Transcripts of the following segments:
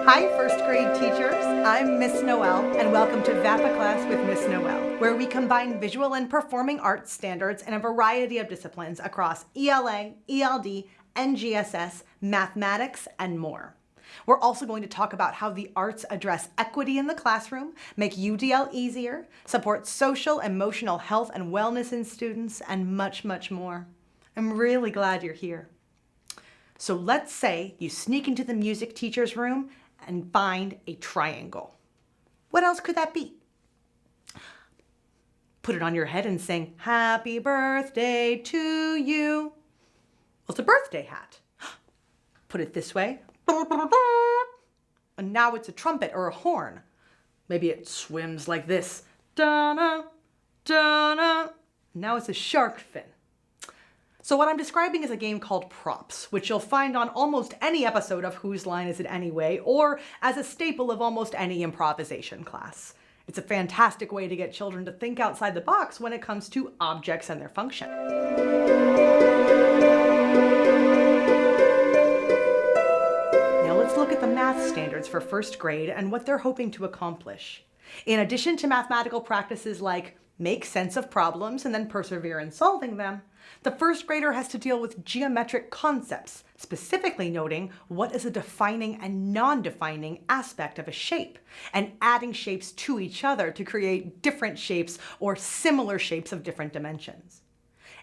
Hi, first grade teachers. I'm Miss Noel, and welcome to VAPA Class with Miss Noel, where we combine visual and performing arts standards in a variety of disciplines across ELA, ELD, NGSS, mathematics, and more. We're also going to talk about how the arts address equity in the classroom, make UDL easier, support social, emotional health and wellness in students, and much, much more. I'm really glad you're here. So let's say you sneak into the music teacher's room and find a triangle. What else could that be? Put it on your head and sing, "Happy birthday to you." Well, it's a birthday hat. Put it this way. And now it's a trumpet or a horn. Maybe it swims like this. Da-na, da-na. Now it's a shark fin. So what I'm describing is a game called Props, which you'll find on almost any episode of Whose Line Is It Anyway, or as a staple of almost any improvisation class. It's a fantastic way to get children to think outside the box when it comes to objects and their function. Now let's look at the math standards for first grade and what they're hoping to accomplish. In addition to mathematical practices like make sense of problems and then persevere in solving them, the first grader has to deal with geometric concepts, specifically noting what is a defining and non-defining aspect of a shape, and adding shapes to each other to create different shapes or similar shapes of different dimensions.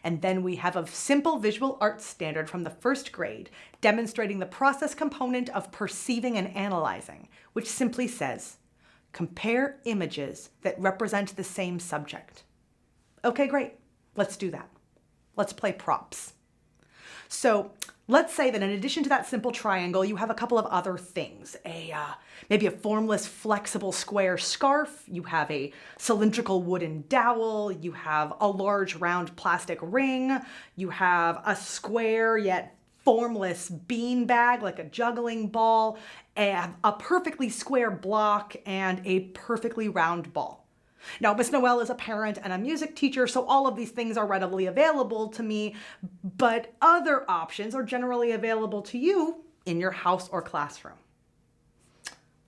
And then we have a simple visual arts standard from the first grade demonstrating the process component of perceiving and analyzing, which simply says, compare images that represent the same subject. Okay, great. Let's do that. Let's play props. So let's say that in addition to that simple triangle, you have a couple of other things. Maybe a formless, flexible square scarf. You have a cylindrical wooden dowel. You have a large round plastic ring. You have a square yet formless bean bag like a juggling ball, a perfectly square block, and a perfectly round ball. Now, Miss Noel is a parent and a music teacher, so all of these things are readily available to me, but other options are generally available to you in your house or classroom.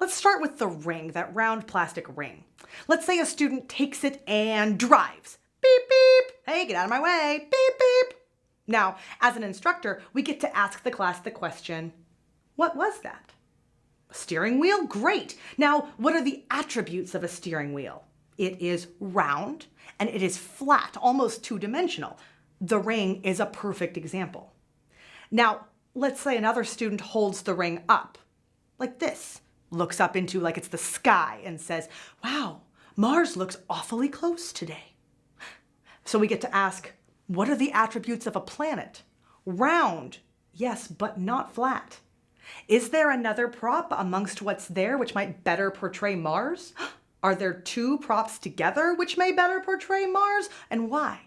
Let's start with the ring, that round plastic ring. Let's say a student takes it and drives. Beep, beep. Hey, get out of my way. Beep, beep. Now, as an instructor, we get to ask the class the question, what was that? A steering wheel? Great. Now, what are the attributes of a steering wheel? It is round and it is flat, almost two-dimensional. The ring is a perfect example. Now, let's say another student holds the ring up like this, looks up into like it's the sky and says, wow, Mars looks awfully close today. So we get to ask, what are the attributes of a planet? Round, yes, but not flat. Is there another prop amongst what's there which might better portray Mars? Are there two props together which may better portray Mars? And why?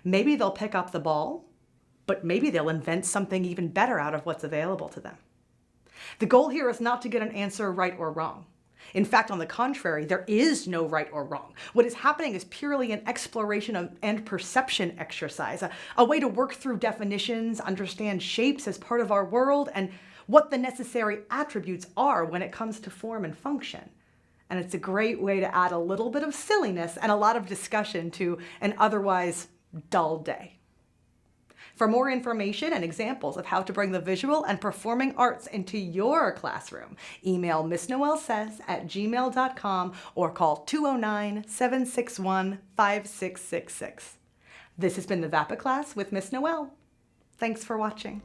Maybe they'll pick up the ball, but maybe they'll invent something even better out of what's available to them. The goal here is not to get an answer right or wrong. In fact, on the contrary, there is no right or wrong. What is happening is purely an exploration and perception exercise, a way to work through definitions, understand shapes as part of our world, and what the necessary attributes are when it comes to form and function. And it's a great way to add a little bit of silliness and a lot of discussion to an otherwise dull day. For more information and examples of how to bring the visual and performing arts into your classroom, email missnoelsays@gmail.com or call 209-761-5666. This has been the VAPA Class with Miss Noel. Thanks for watching.